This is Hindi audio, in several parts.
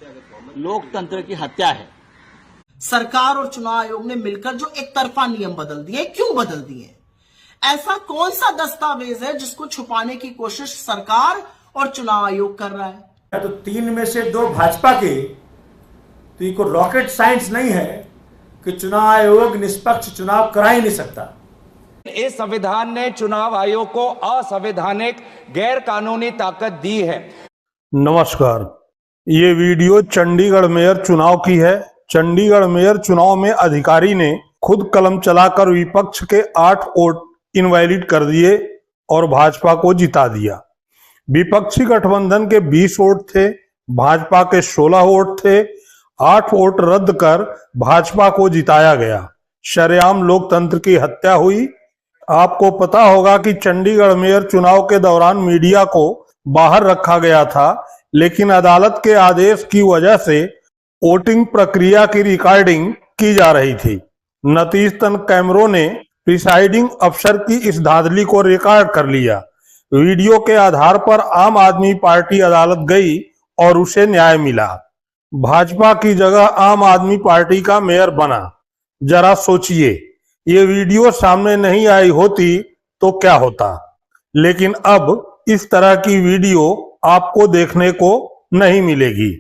लोकतंत्र की हत्या है। सरकार और चुनाव आयोग ने मिलकर जो एक तरफा नियम बदल दिए, क्यों बदल दिए? ऐसा कौन सा दस्तावेज है जिसको छुपाने की कोशिश सरकार और चुनाव आयोग कर रहा है? तो 3 में से 2 भाजपा के, तो ये कोई रॉकेट साइंस नहीं है कि चुनाव आयोग निष्पक्ष चुनाव करा ही नहीं सकता। इस संविधान ने चुनाव आयोग को असंवैधानिक गैर कानूनी ताकत दी है। नमस्कार, ये वीडियो चंडीगढ़ मेयर चुनाव की है। चंडीगढ़ मेयर चुनाव में अधिकारी ने खुद कलम चलाकर विपक्ष के 8 वोट इनवैलिड कर दिए और भाजपा को जिता दिया। विपक्षी गठबंधन के 20 वोट थे, भाजपा के 16 वोट थे। 8 वोट रद्द कर भाजपा को जिताया गया। शरेआम लोकतंत्र की हत्या हुई। आपको पता होगा कि चंडीगढ़ मेयर चुनाव के दौरान मीडिया को बाहर रखा गया था, लेकिन अदालत के आदेश की वजह से वोटिंग प्रक्रिया की रिकॉर्डिंग की जा रही थी। नतीजतन कैमरों ने प्रिसाइडिंग अफसर की इस धांधली को रिकॉर्ड कर लिया। वीडियो के आधार पर आम आदमी पार्टी अदालत गई और उसे न्याय मिला। भाजपा की जगह आम आदमी पार्टी का मेयर बना। जरा सोचिए, ये वीडियो सामने नहीं आई होती तो क्या होता। लेकिन अब इस तरह की वीडियो आपको देखने को नहीं मिलेगी।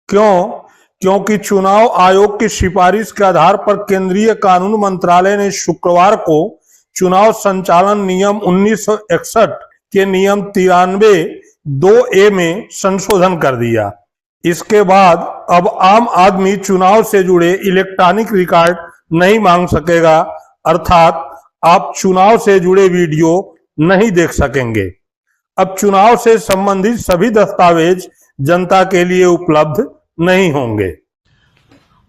क्योंकि चुनाव आयोग की सिफारिश के आधार पर केंद्रीय कानून मंत्रालय ने शुक्रवार को चुनाव संचालन नियम 1961 के नियम 93(2)(a) में संशोधन कर दिया। इसके बाद अब आम आदमी चुनाव से जुड़े इलेक्ट्रॉनिक रिकॉर्ड नहीं मांग सकेगा, अर्थात आप चुनाव से जुड़े वीडियो नहीं देख सकेंगे। अब चुनाव से संबंधित सभी दस्तावेज जनता के लिए उपलब्ध नहीं होंगे।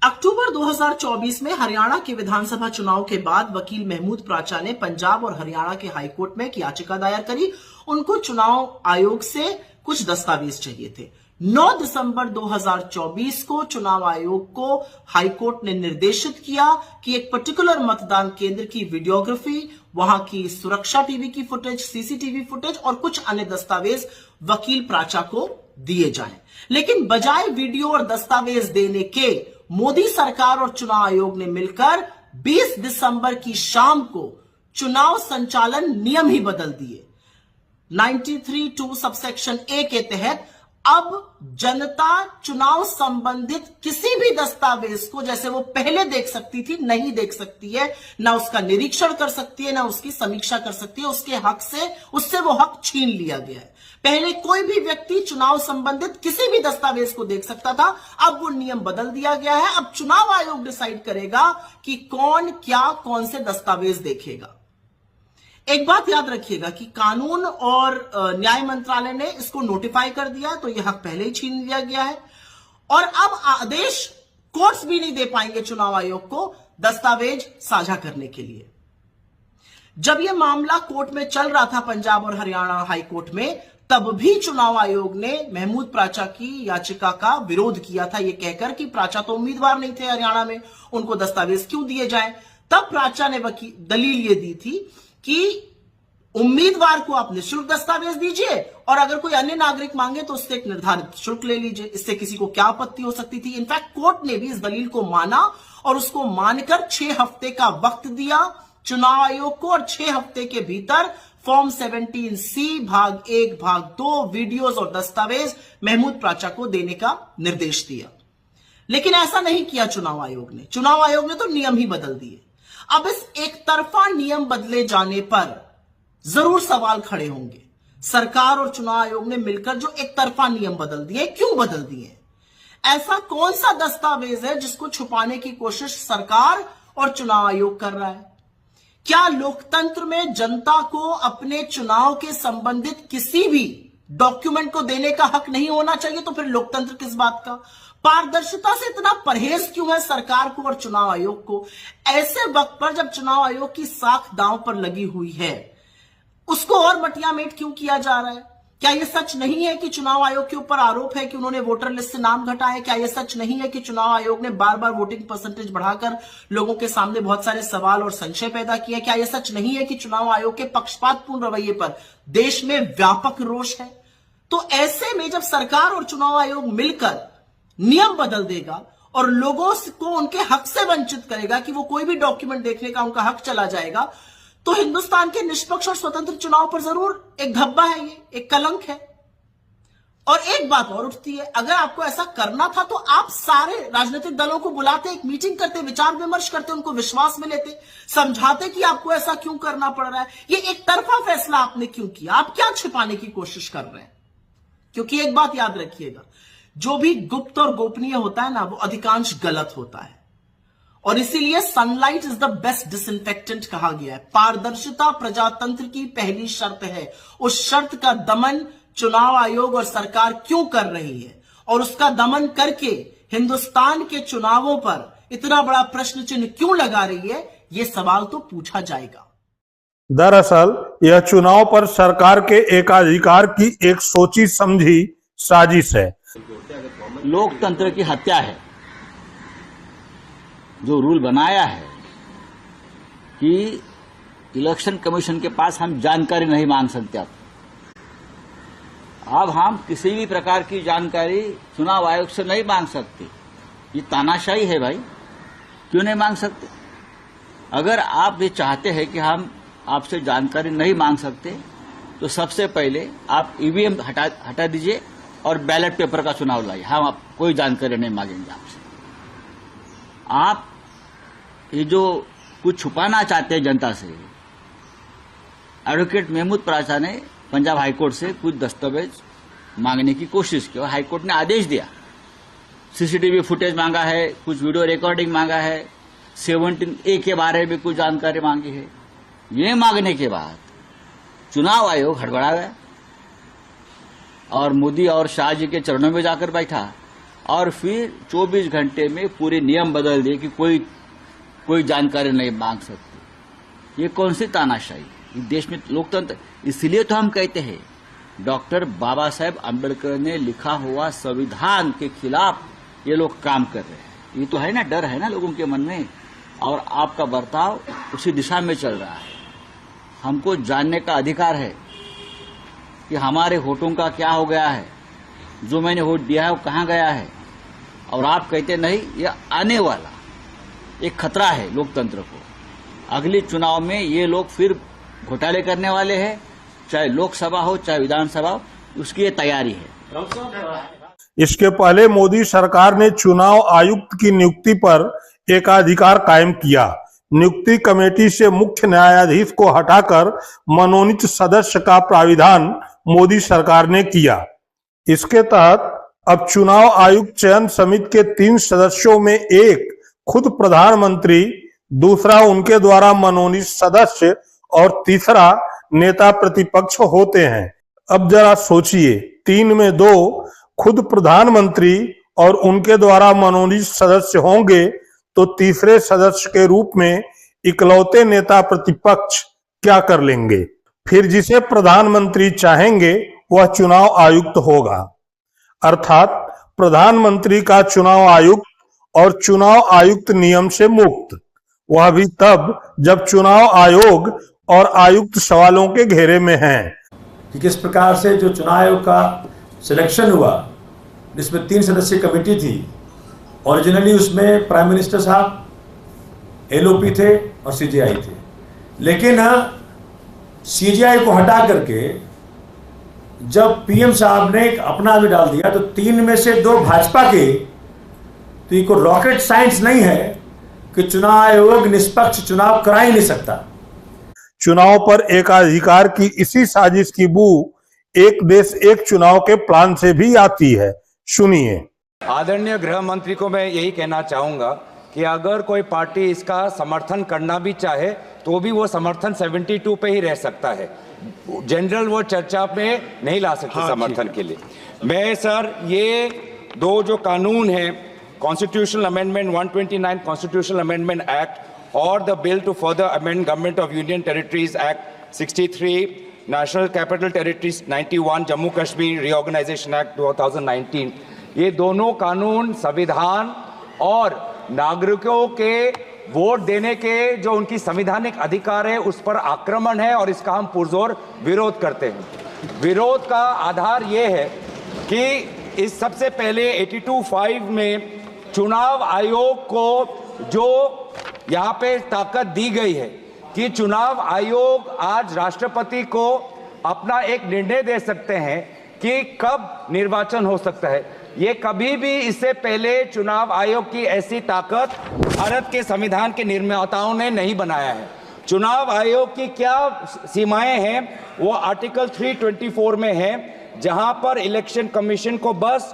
अक्टूबर 2024 में हरियाणा के विधानसभा चुनाव के बाद वकील महमूद प्राचा ने पंजाब और हरियाणा के हाईकोर्ट में एक याचिका दायर करी। उनको चुनाव आयोग से कुछ दस्तावेज चाहिए थे। 9 दिसंबर 2024 को चुनाव आयोग को हाईकोर्ट ने निर्देशित किया कि एक पर्टिकुलर मतदान केंद्र की वीडियोग्राफी, वहां की सुरक्षा टीवी की फुटेज, सीसीटीवी फुटेज और कुछ अन्य दस्तावेज वकील प्राचा को दिए जाएं। लेकिन बजाय वीडियो और दस्तावेज देने के मोदी सरकार और चुनाव आयोग ने मिलकर 20 दिसंबर की शाम को चुनाव संचालन नियम ही बदल दिए। 93(2) सबसेक्शन ए के तहत अब जनता चुनाव संबंधित किसी भी दस्तावेज को, जैसे वो पहले देख सकती थी, नहीं देख सकती है, ना उसका निरीक्षण कर सकती है, ना उसकी समीक्षा कर सकती है। उसके हक से उससे वो हक छीन लिया गया है। पहले कोई भी व्यक्ति चुनाव संबंधित किसी भी दस्तावेज को देख सकता था, अब वो नियम बदल दिया गया है। अब चुनाव आयोग डिसाइड करेगा कि कौन कौन से दस्तावेज देखेगा। एक बात याद रखिएगा कि कानून और न्याय मंत्रालय ने इसको नोटिफाई कर दिया, तो यह हक पहले ही छीन लिया गया है। और अब आदेश कोर्ट्स भी नहीं दे पाएंगे चुनाव आयोग को दस्तावेज साझा करने के लिए। जब यह मामला कोर्ट में चल रहा था पंजाब और हरियाणा हाई कोर्ट में, तब भी चुनाव आयोग ने महमूद प्राचा की याचिका का विरोध किया था, यह कहकर कि प्राचा तो उम्मीदवार नहीं थे हरियाणा में, उनको दस्तावेज क्यों दिए जाए। तब प्राचा ने दलील यह दी थी कि उम्मीदवार को आप निःशुल्क दस्तावेज दीजिए और अगर कोई अन्य नागरिक मांगे तो उससे एक निर्धारित शुल्क ले लीजिए, इससे किसी को क्या आपत्ति हो सकती थी। इनफैक्ट कोर्ट ने भी इस दलील को माना और उसको मानकर 6 हफ्ते का वक्त दिया चुनाव आयोग को, और 6 हफ्ते के भीतर फॉर्म 17C भाग 1 भाग 2 वीडियोज और दस्तावेज महमूद प्राचा को देने का निर्देश दिया। लेकिन ऐसा नहीं किया चुनाव आयोग ने। चुनाव आयोग ने तो नियम ही बदल दिए। अब इस एक तरफा नियम बदले जाने पर जरूर सवाल खड़े होंगे। सरकार और चुनाव आयोग ने मिलकर जो एक तरफा नियम बदल दिए, क्यों बदल दिए? ऐसा कौन सा दस्तावेज है जिसको छुपाने की कोशिश सरकार और चुनाव आयोग कर रहा है? क्या लोकतंत्र में जनता को अपने चुनाव के संबंधित किसी भी डॉक्यूमेंट को देने का हक नहीं होना चाहिए? तो फिर लोकतंत्र किस बात का? पारदर्शिता से इतना परहेज क्यों है सरकार को और चुनाव आयोग को? ऐसे वक्त पर जब चुनाव आयोग की साख दांव पर लगी हुई है, उसको और मटियामेट क्यों किया जा रहा है? क्या यह सच नहीं है कि चुनाव आयोग के ऊपर आरोप है कि उन्होंने वोटर लिस्ट से नाम घटाए? क्या यह सच नहीं है कि चुनाव आयोग ने बार बार वोटिंग परसेंटेज बढ़ाकर लोगों के सामने बहुत सारे सवाल और संशय पैदा किए? क्या यह सच नहीं है कि चुनाव आयोग के पक्षपातपूर्ण रवैये पर देश में व्यापक रोष है? तो ऐसे में जब सरकार और चुनाव आयोग मिलकर नियम बदल देगा और लोगों को उनके हक से वंचित करेगा कि वो कोई भी डॉक्यूमेंट देखने का उनका हक चला जाएगा, तो हिंदुस्तान के निष्पक्ष और स्वतंत्र चुनाव पर जरूर एक धब्बा है, ये एक कलंक है। और एक बात और उठती है, अगर आपको ऐसा करना था तो आप सारे राजनीतिक दलों को बुलाते, एक मीटिंग करते, विचार विमर्श करते, उनको विश्वास में लेते, समझाते कि आपको ऐसा क्यों करना पड़ रहा है, ये एक तरफा फैसला आपने क्यों किया, आप क्या छिपाने की कोशिश कर रहे हैं। क्योंकि एक बात याद रखिएगा, जो भी गुप्त और गोपनीय होता है ना, वो अधिकांश गलत होता है। और इसीलिए sunlight is the best disinfectant कहा गया है। पारदर्शिता प्रजातंत्र की पहली शर्त है। उस शर्त का दमन चुनाव आयोग और सरकार क्यों कर रही है, और उसका दमन करके हिंदुस्तान के चुनावों पर इतना बड़ा प्रश्न चिन्ह क्यों लगा रही है, यह सवाल तो पूछा जाएगा। दरअसल यह चुनाव पर सरकार के एकाधिकार की एक सोची समझी साजिश है। लोकतंत्र की हत्या है। जो रूल बनाया है कि इलेक्शन कमीशन के पास हम जानकारी नहीं मांग सकते, अब हम किसी भी प्रकार की जानकारी चुनाव आयोग से नहीं मांग सकते। ये तानाशाही है भाई, क्यों नहीं मांग सकते? अगर आप ये चाहते हैं कि हम आपसे जानकारी नहीं मांग सकते, तो सबसे पहले आप ईवीएम हटा दीजिए और बैलेट पेपर का चुनाव लाइए। हम आप कोई जानकारी नहीं मांगेंगे आपसे। आप ये जो कुछ छुपाना चाहते हैं जनता से, एडवोकेट महमूद प्राचा ने पंजाब हाईकोर्ट से कुछ दस्तावेज मांगने की कोशिश की और हाईकोर्ट ने आदेश दिया। सीसीटीवी फुटेज मांगा है, कुछ वीडियो रिकॉर्डिंग मांगा है, 17A के बारे में कुछ जानकारी मांगी है। ये मांगने के बाद चुनाव आयोग हड़बड़ा गया और मोदी और शाह जी के चरणों में जाकर बैठा और फिर 24 घंटे में पूरे नियम बदल दिए कि कोई जानकारी नहीं मांग सकती। ये कौन सी तानाशाही? इस देश में लोकतंत्र, इसलिए तो हम कहते हैं डॉक्टर बाबा साहेब अम्बेडकर ने लिखा हुआ संविधान के खिलाफ ये लोग काम कर रहे हैं। ये तो है ना, डर है ना लोगों के मन में, और आपका बर्ताव उसी दिशा में चल रहा है। हमको जानने का अधिकार है कि हमारे वोटों का क्या हो गया है, जो मैंने वोट दिया है वो कहाँ गया है। और आप कहते नहीं, ये आने वाला एक खतरा है लोकतंत्र को। अगले चुनाव में ये लोग फिर घोटाले करने वाले हैं, चाहे लोकसभा हो चाहे विधानसभा हो, उसकी ये तैयारी है। इसके पहले मोदी सरकार ने चुनाव आयुक्त की नियुक्ति पर एकाधिकार कायम किया। नियुक्ति कमेटी से मुख्य न्यायाधीश को हटाकर मनोनीत सदस्य का प्राविधान मोदी सरकार ने किया। इसके तहत अब चुनाव आयुक्त चयन समिति के 3 सदस्यों में एक खुद प्रधानमंत्री, दूसरा उनके द्वारा मनोनीत सदस्य और तीसरा नेता प्रतिपक्ष होते हैं। अब जरा सोचिए, 3 में 2 खुद प्रधानमंत्री और उनके द्वारा मनोनीत सदस्य होंगे, तो तीसरे सदस्य के रूप में इकलौते नेता प्रतिपक्ष क्या कर लेंगे? फिर जिसे प्रधानमंत्री चाहेंगे वह चुनाव आयुक्त होगा। अर्थात प्रधानमंत्री का चुनाव आयुक्त और चुनाव आयुक्त नियम से मुक्त, वह भी तब जब चुनाव आयोग और आयुक्त सवालों के घेरे में हैं। कि किस प्रकार से जो चुनाव आयोग का सिलेक्शन हुआ, जिसमें 3 सदस्यीय कमेटी थी, ओरिजिनली उसमें प्राइम मिनिस्टर साहब, एलओपी थे और सीजीआई थे, लेकिन सीजीआई को हटा करके जब पीएम साहब ने अपना आदमी डाल दिया, तो 3 में से 2 भाजपा के, तो ये कोई रॉकेट साइंस नहीं है कि चुनाव आयोग निष्पक्ष चुनाव करा ही नहीं सकता। चुनाव पर एकाधिकार की इसी साजिश की बू एक देश एक चुनाव के प्लान से भी आती है। सुनिए। आदरणीय गृह मंत्री को मैं यही कहना चाहूंगा कि अगर कोई पार्टी इसका समर्थन करना भी चाहे तो भी वो समर्थन 72 पे ही रह सकता है, जनरल वो चर्चा में नहीं ला सकते समर्थन के लिए। मैं सर, ये 2 जो कानून है, constitutional amendment 129 constitutional amendment act और the bill to further amend government of union territories act 63, national capital territories 91, Jammu Kashmir reorganisation act 2019, ये दोनों कानून संविधान और नागरिकों के वोट देने के जो उनकी संवैधानिक अधिकार है उस पर आक्रमण है और इसका हम पुरजोर विरोध करते हैं। विरोध का आधार ये है कि इस सबसे पहले 82(5) में चुनाव आयोग को जो यहाँ पे ताकत दी गई है कि चुनाव आयोग आज राष्ट्रपति को अपना एक निर्णय दे सकते हैं कि कब निर्वाचन हो सकता है। ये कभी भी इससे पहले चुनाव आयोग की ऐसी ताकत भारत के संविधान के निर्माताओं ने नहीं बनाया है। चुनाव आयोग की क्या सीमाएं हैं वो आर्टिकल 324 में है, जहां पर इलेक्शन कमीशन को बस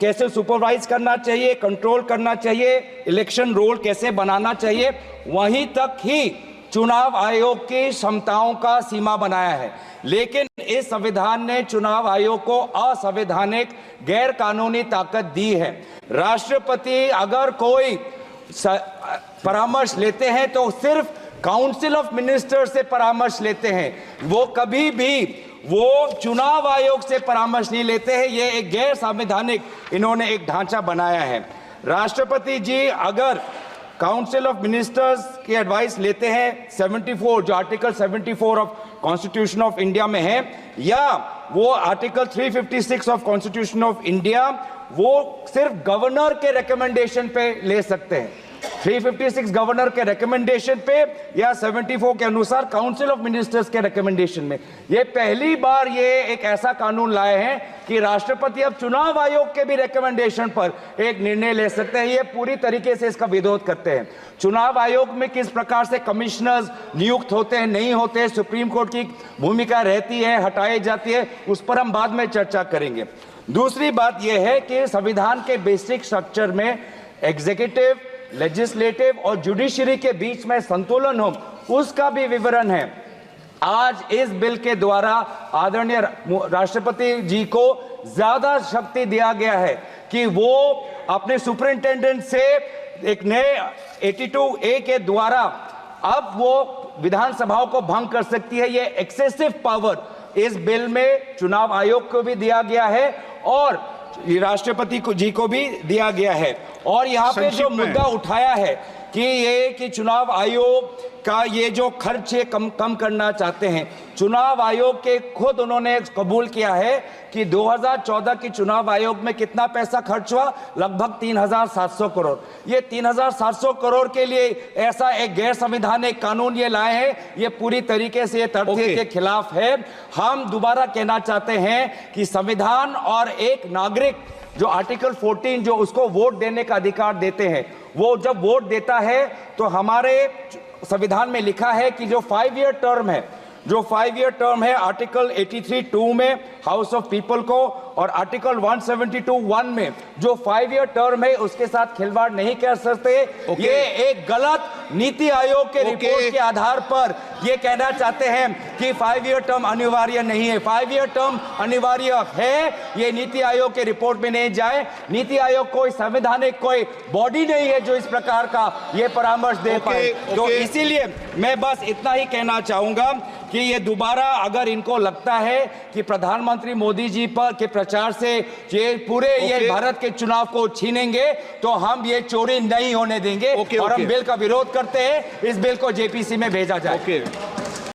कैसे सुपरवाइज करना चाहिए, कंट्रोल करना चाहिए, इलेक्शन रोल कैसे बनाना चाहिए, वहीं तक ही चुनाव आयोग की क्षमताओं का सीमा बनाया है। लेकिन इस संविधान ने चुनाव आयोग को असंवैधानिक गैर कानूनी ताकत दी है। राष्ट्रपति अगर कोई परामर्श लेते हैं तो सिर्फ काउंसिल ऑफ मिनिस्टर से परामर्श लेते हैं, वो कभी भी वो चुनाव आयोग से परामर्श नहीं लेते हैं। ये एक गैर संवैधानिक इन्होंने एक ढांचा बनाया है। राष्ट्रपति जी अगर काउंसिल ऑफ मिनिस्टर्स की एडवाइस लेते हैं 74 जो article 74 of constitution of India में है, या वो article 356 of constitution of India, वो सिर्फ गवर्नर के रिकमेंडेशन पे ले सकते हैं। 356 गवर्नर के रिकमेंडेशन पे या 74 के अनुसार काउंसिल ऑफ मिनिस्टर्स के रिकमेंडेशन में। ये पहली बार ये एक ऐसा कानून लाए हैं कि राष्ट्रपति अब चुनाव आयोग के भी रिकमेंडेशन पर एक निर्णय ले सकते हैं। ये पूरी तरीके से इसका विरोध करते हैं। चुनाव आयोग में किस प्रकार से कमिश्नर्स नियुक्त होते हैं, नहीं होते हैं, सुप्रीम कोर्ट की भूमिका रहती है, हटाई जाती है, उस पर हम बाद में चर्चा करेंगे। दूसरी बात यह है कि संविधान के बेसिक स्ट्रक्चर में एग्जीक्यूटिव, लेजिस्लेटिव और जुडिशरी के बीच में संतुलन हो, उसका भी विवरण है। आज इस बिल के द्वारा आदरणीय राष्ट्रपति जी को ज्यादा शक्ति दिया गया है कि वो अपने सुपरिंटेंडेंट से एक नए 82A के द्वारा अब वो विधानसभाओं को भंग कर सकती है। ये एक्सेसिव पावर इस बिल में चुनाव आयोग को भी दिया गया है और राष्ट्रपति जी को भी दिया गया है। और यहाँ पे जो मुद्दा उठाया है कि चुनाव आयोग का ये जो खर्च है कम करना चाहते हैं, चुनाव आयोग के खुद उन्होंने कबूल किया है कि 2014 के चुनाव आयोग में कितना पैसा खर्च हुआ, लगभग 3700 करोड़। ये 3700 करोड़ के लिए ऐसा एक गैर संवैधानिक कानून ये लाए हैं, ये पूरी तरीके से तथ्य के खिलाफ है। हम दोबारा कहना चाहते हैं कि संविधान और एक नागरिक जो आर्टिकल 14 जो उसको वोट देने का अधिकार देते हैं, वो जब वोट देता है तो हमारे संविधान में लिखा है कि जो 5 ईयर टर्म है, जो 5 ईयर टर्म है आर्टिकल 83(2) में हाउस ऑफ पीपल को और आर्टिकल 172(1) में जो 5 ईयर टर्म है उसके साथ खिलवाड़ नहीं कर सकते। ये एक गलत नीति आयोग के रिपोर्ट के आधार पर ये कहना चाहते हैं कि 5 ईयर टर्म अनिवार्य नहीं है। 5 ईयर टर्म अनिवार्य है, ये नीति आयोग के रिपोर्ट में नहीं जाए। नीति आयोग कोई संवैधानिक कोई बॉडी नहीं है जो इस प्रकार का ये परामर्श दे पाए। तो इसीलिए मैं बस इतना ही कहना चाहूंगा कि ये दोबारा अगर इनको लगता है कि प्रधानमंत्री मोदी जी पर के प्रचार से ये पूरे ये भारत के चुनाव को छीनेंगे, तो हम ये चोरी नहीं होने देंगे और हम बिल का विरोध करते हैं। इस बिल को जेपीसी में भेजा जाए।